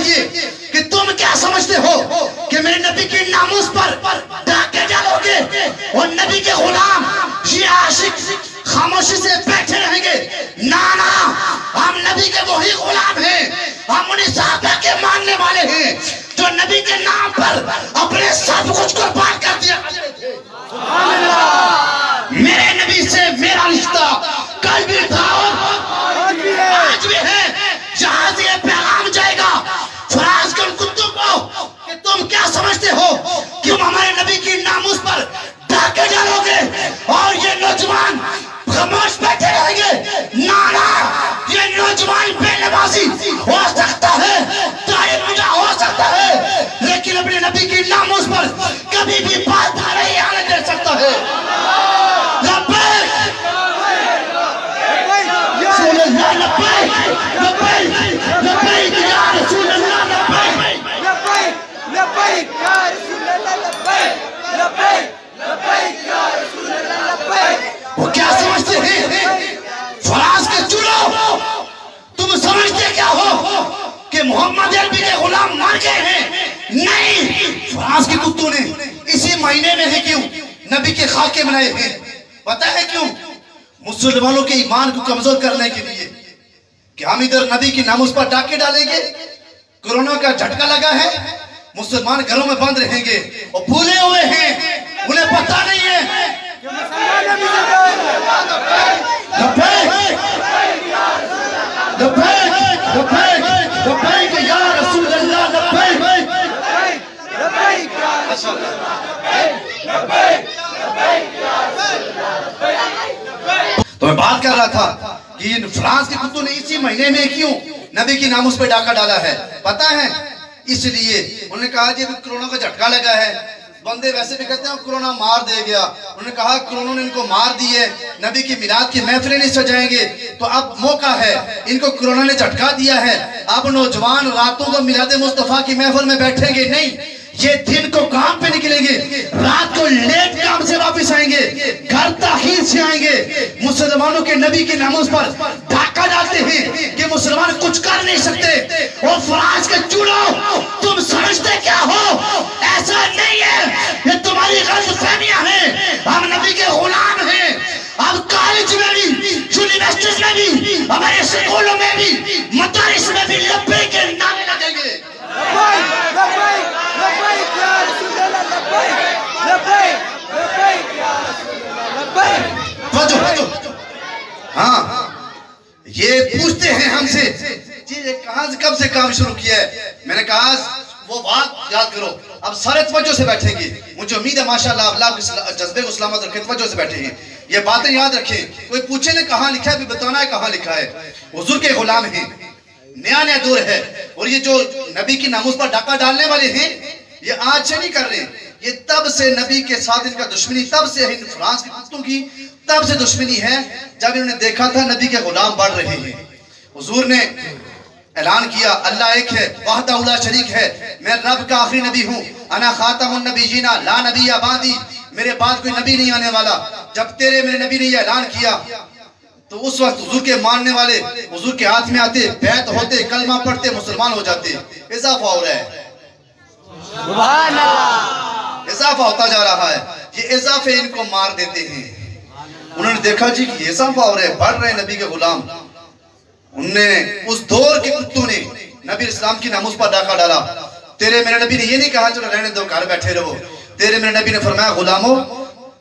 चाहिए कि तुम क्या समझते हो कि मेरे नबी के नामूस पर डाके डालोगे और नबी के गुलाम ये आशिक खामोशी से बैठे रहेंगे? ना ना, हम नबी के वही गुलाम हैं, हम उन्हीं साहबा के मानने वाले हैं जो नबी के नाम पर अपने सब कुछ कुर्बान कर दिया करते थे। मेरे नबी से मेरा रिश्ता कल भी था और आज भी है। जहां से ये पैगाम जाएगा फराज के उन कुत्तों को कि तुम क्या समझते हो कि तुम हमारे नबी की नामूस पर डाके डालोगे और ये नौजवान खामोश बैठे रहेंगे? ना ना, ये नौजवान बेनवाजी हो सकता है, तारीफ हो सकता है, लेकिन अपने नबी की नामूस पर कभी भी बात नहीं आने दे सकता है। वो क्या समझते हैं फराज के चूल्हों? तुम समझते क्या हो कि मोहम्मद अरबी के गुलाम मर गए हैं? नहीं, फराज के कुत्तों ने इसी महीने में है क्यों नबी के खाके बनाए हैं? पता है क्यों? मुसलमानों के ईमान को कमजोर करने के लिए कि हम इधर नबी की नामूस पर डाके डालेंगे। कोरोना का झटका लगा है, मुसलमान घरों में बंद रहेंगे और भूले हुए हैं, उन्हें पता नहीं है। तो मैं बात कर रहा था कि इन फ्रांस के कुत्तों ने इसी महीने में क्यों नबी की नामूस पे डाका डाला है? पता है, इसलिए उन्होंने कहा कि कोरोना का झटका लगा है, बंदे वैसे भी कहते हैं कोरोना मार दे गया। उन्होंने कहा कोरोना ने इनको मार दी है, नबी की मिलाद की महफिलें नहीं सजाएंगे, तो अब मौका है, इनको कोरोना ने झटका दिया है, अब नौजवान रातों को मिलाद मुस्तफा की महफिल में बैठेंगे नहीं, ये दिन को काम पे निकलेंगे, रात को लेट काम से वापस आएंगे, घर ताखीर से आएंगे। मुसलमानों के नबी के नामूस पर डाका डालते हैं कि मुसलमान कुछ कर नहीं सकते। और फराज के चूल्हों, तुम समझते क्या हो? ऐसा नहीं है, ये तुम्हारी गलतफहमियां हैं। हम नबी के गुलाम हैं। अब कॉलेज में भी, यूनिवर्सिटीज में भी, हमारे स्कूलों में भी, मदारिस में भी लब्बैक के नारे लगेंगे। हाँ, ये पूछते हैं हमसे कहां से कब से काम शुरू किया है? मैंने कहा वो बात याद करो, अब सारे तवज्जो से बैठेंगे। मुझे उम्मीद है माशाल्लाह अल्लाह के जज्बे को सलामत रखे, तवज्जो से बैठे हैं, ये बातें याद रखें। कोई पूछे ने कहां लिखा है, भी बताना है कहां लिखा है। हुजूर के गुलाम हैं, नया नया दौर है, और ये जो नबी की नामूस पर डाका डालने वाले हैं, ये आज से नहीं कर रहे, ये तब से नबी के साथ इनका दुश्मनी, तब से इन फ्रांस के कुत्तों की तब से दुश्मनी है जब इन्होंने देखा था नबी के गुलाम बढ़ रहे हैं। हुजूर ने ऐलान किया अल्लाह एक है, वहदहू ला शरीक है, मैं रब का आखिरी नबी हूँ, अना खातमुन नबीयीना ला नबिय्य बादी, मेरे बाद कोई नबी नहीं आने वाला। जब तेरे मेरे नबी ने यह ऐलान किया तो उस वक्त हुजूर के मानने वाले हुजूर के हाथ में आते, बैत होते, कलमा पढ़ते, मुसलमान हो जाते। इजाफा हो रहा है, सुभान अल्लाह, इजाफा होता जा रहा है। ये इजाफे इनको मार देते हैं। उन्होंने देखा जी कि इजाफा हो रहा है, बढ़ रहे नबी के गुलाम। उनने उस दौर के कुत्तों ने नबी इस्लाम की नामूस पर डाका डाला। तेरे मेरे नबी ने ये नहीं कहा चलो रहने दो, घर बैठे रहो। तेरे मेरे नबी ने फरमाया गुलामों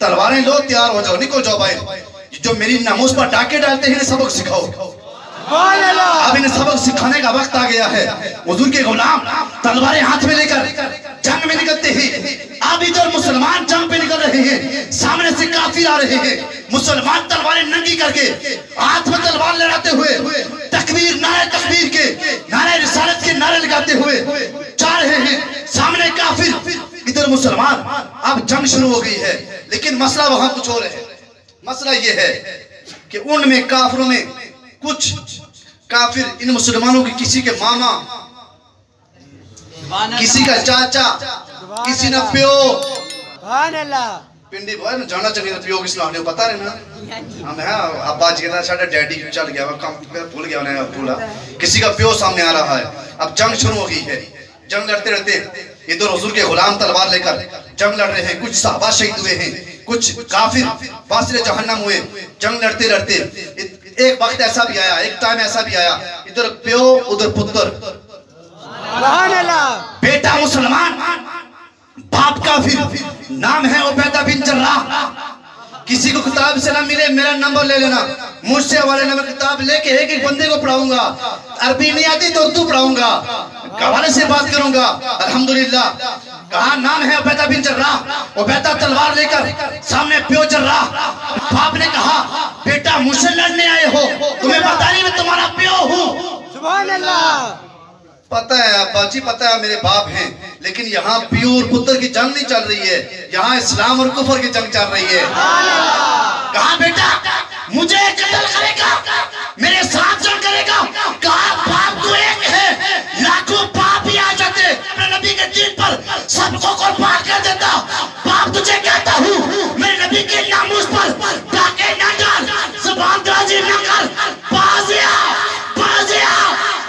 तलवारें लो, तैयार हो जाओ, निकल जाओ बाहर। जो मेरी नामूस पर डाके डालते हैं सबक सिखाओ। अब इन्हें सबक सिखाने का वक्त आ गया है। हुजूर के गुलाम तलवारें हाथ में लेकर जंग में निकलते हैं। अब इधर मुसलमान जंग पे निकल रहे हैं, सामने से काफिर आ रहे हैं। मुसलमान तलवारें नंगी करके हाथ में तलवार लहराते हुए तकबीर, नारे तकबीर के, नारे रिसालत के नारे लगाते हुए जा रहे हैं। सामने काफिर, इधर मुसलमान। अब जंग शुरू हो गई है, लेकिन मसला वहां कुछ और है। मसला ये है कि उनमें काफिरों में कुछ काफिर इन मुसलमानों के किसी के मामा, किसी का चाचा, किसी ना प्यो, पिंडी बोए ना जाना चाहिए पियो किस लाने पता है ना हम है अब्बा जी का साडा डैडी चल गया वो काम भूल गया उन्हें भूला किसी का पियो सामने आ रहा है अब जंग शुरू हो गई है जंग लड़ते लड़ते इधर हुजूर के गुलाम तलवार लेकर जंग लड़ रहे हैं कुछ सहाबा शहीद हुए हैं कुछ काफिर वासिले जहन्नम हुए जंग लड़ते लड़ते एक वक्त ऐसा भी आया एक टाइम ऐसा भी आया इधर पियो उधर पुत्र बेटा मुसलमान बाप काफिर नाम है उबैदा बिन जर्राह किसी को किताब से ना मिले मेरा नंबर ले लेना मुझसे हवाले नंबर किताब लेके एक एक बंदे को पढ़ाऊंगा अरबी नहीं आती तो उर्दू पढ़ाऊंगा हवाले से बात करूंगा अल्हम्दुलिल्लाह कहा नाम है उबैदा बिन जर्राह उबैदा तलवार लेकर सामने पियो जर्राह बाप ने कहा बेटा मुझसे लड़ने आए हो तुम्हें पता नहीं मैं तुम्हारा पियो हूँ सुभान अल्लाह पता है अब्बा जी पता है मेरे बाप हैं लेकिन यहाँ पियो और पुत्र की जंग नहीं चल रही है यहाँ इस्लाम और कुफर की जंग चल रही है कहा बेटा मुझे कत्ल करेगा मेरे साथ जंग करेगा कहा बाप तो एक है लाखों बाप ही आ जाते अपने नबी के दीन पर सबको कुर्बान कर देता बाप तुझे कहता हूँ मेरे नबी के नामूस पर डाके न डाल ज़ुबान दराज़ी न कर बाज़िया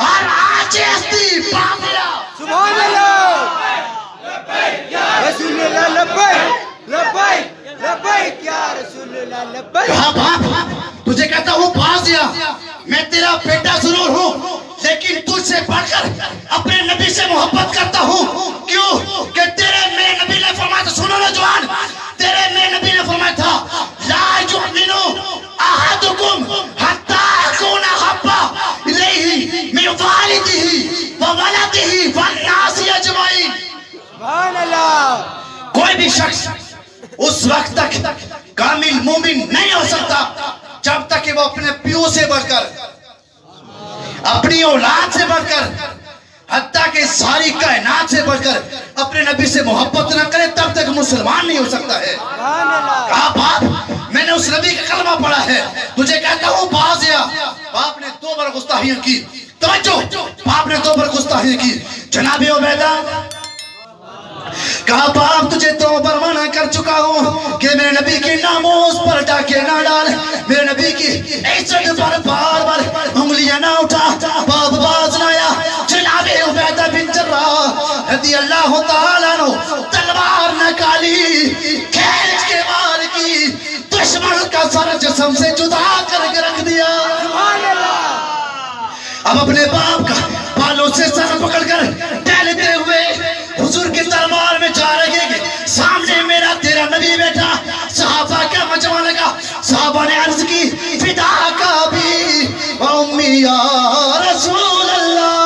और आज ऐसी बाज़िया सुभान अल्लाह रसूलुल्लाह लब्बैक लब्बैक लब्बैक या रसूलुल्लाह लब्बैक कहा बाप तुझे कहता हूँ बाज़िया मैं तेरा बेटा जरूर हूँ लेकिन तुझसे बढ़कर अपने नबी से मोहब्बत करता हूँ क्यों कि तेरे मेरे नबी ने फरमाया था सुनो ना जवान तेरे मेरे नबी ने फरमाया था ला युमिनु अहदुकुम हत्ता यकूना हब्बा इलैहि मिन वालिदिही व वलदिही वन्नासि अजमाइन सुभान अल्लाह कोई भी शख्स उस वक्त तक कामिल मोमिन नहीं हो सकता जब तक कि वो अपने पियो से बढ़कर अपनी औलाद से बढ़कर हत्ता कि सारी कायनात से बढ़कर अपने नबी से मोहब्बत न करे तब तक मुसलमान नहीं हो सकता है कहा बाप मैंने उस नबी का कलमा पढ़ा है तुझे कहता हूँ बाज़िया बाप ने 2 बार गुस्ताखियां की तवज्जो बाप ने 2 बार गुस्ताखियां की जनाबे उबैदा कहा बाप तुझे 2 बार मना कर चुका हूँ कि मेरे नबी के नामोस पर डाके ना डाल मेरे नबी की इज्जत पर बार बार उंगलियां ना उठा बाप बाज ना आया जनाबे उबैदा बिन जर्राह रज़ियल्लाहु ताला अन्हु तलवार निकाली खींच के मार की दुश्मन का सर जिस्म से जुदा करके रख दिया सुभान अल्लाह अब अपने बाप का बालों से सर पकड़कर टहलते हुए हुजूर की दरबार में जा रहे हैं सामने मेरा तेरा नबी बैठा सहाबा का मजमा लगा सहाबा ने अर्ज की फिदा का भी उम्मी या रसूल अल्लाह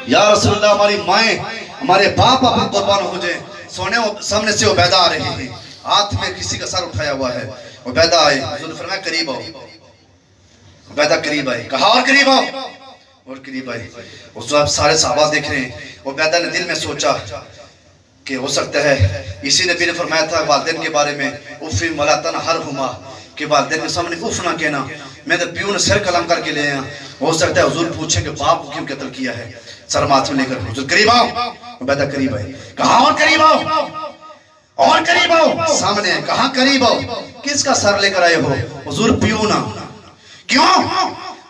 या रसूल अल्लाह हमारी माएं हमारे बाप अपन कुर्बान हो जाए सोने सामने से उबैदा आ रहे हैं हाथ में किसी का सर उठाया हुआ है उबैदा आए हुजूर ने फरमाया करीब आओ उबैदा करीब आए कहा और करीब आओ और करीब आए उस वक्त सारे सहाबा देख रहे हैं उबैदा ने दिल में सोचा कि हो सकता है इसी नबी ने फरमाया था वालिदैन के बारे में उफ़ी वला तनहरहुमा कि वालिदैन के सामने उफ ना कहना मैं तो पियो ने सिर कलम करके ले आया हो सकता है हुजूर पूछें कि बाप को क्यों कत्ल किया है सर माथे में लेकर हुजूर करीब आओ उबैदा करीब आए कहा और करीब आओ और करीब आओ सामने कहा करीब आओ किसका सर लेकर आए हो हुजूर पियो ना क्यों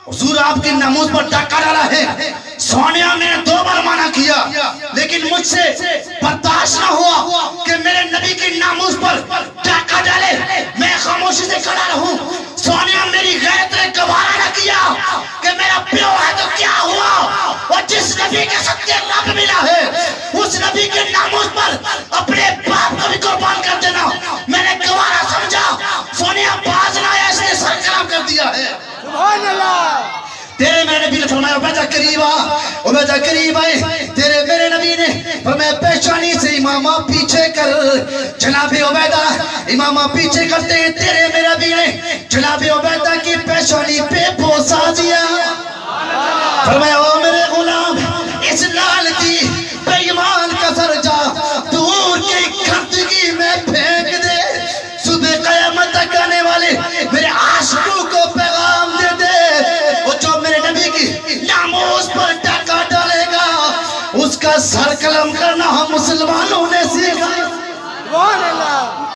हुजूर आपकी नामूस पर डाका डाला है सोनिया ने 2 बार मना किया लेकिन मुझसे बर्दाश्त न हुआ कि मेरे नबी की नामूस पर डाका डाले मैं खामोशी से खड़ा रहूं सोनिया मेरी गैरत ने गवारा न किया कि मेरा प्यो है तो क्या हुआ और जिस नबी के सत्य रब मिला है उस नबी के नामूस पर अपने बाप को भी कुर्बान कर देना मैंने गवारा समझा सोनिया बाज ना आया इसने सर खराब कर दिया है सुभान अल्लाह तेरे मेरे नबी ने फरमाया उबैदा करीब आ उबैदा करीब आए तेरे मेरे नबी ने फरमाया पेशानी से इमामा पीछे कर जनाबे उबैदा इमामा पीछे करते हैं तेरे मेरे नबी ने जनाबे उबैदा की पेशानी पे पोसा दिया फरमाया ओ मेरे गुलाम इस लाल की बेईमान का सर जा दूर की खंडगी में फेंक दे सुबह क़यामत तक आने वाले मेरे आशिकों को पैगाम दे दे वो जो मेरे नबी की नामोस पर डाका डालेगा उसका सर कलम करना हम मुसलमानों ने सीखा سبحان اللہ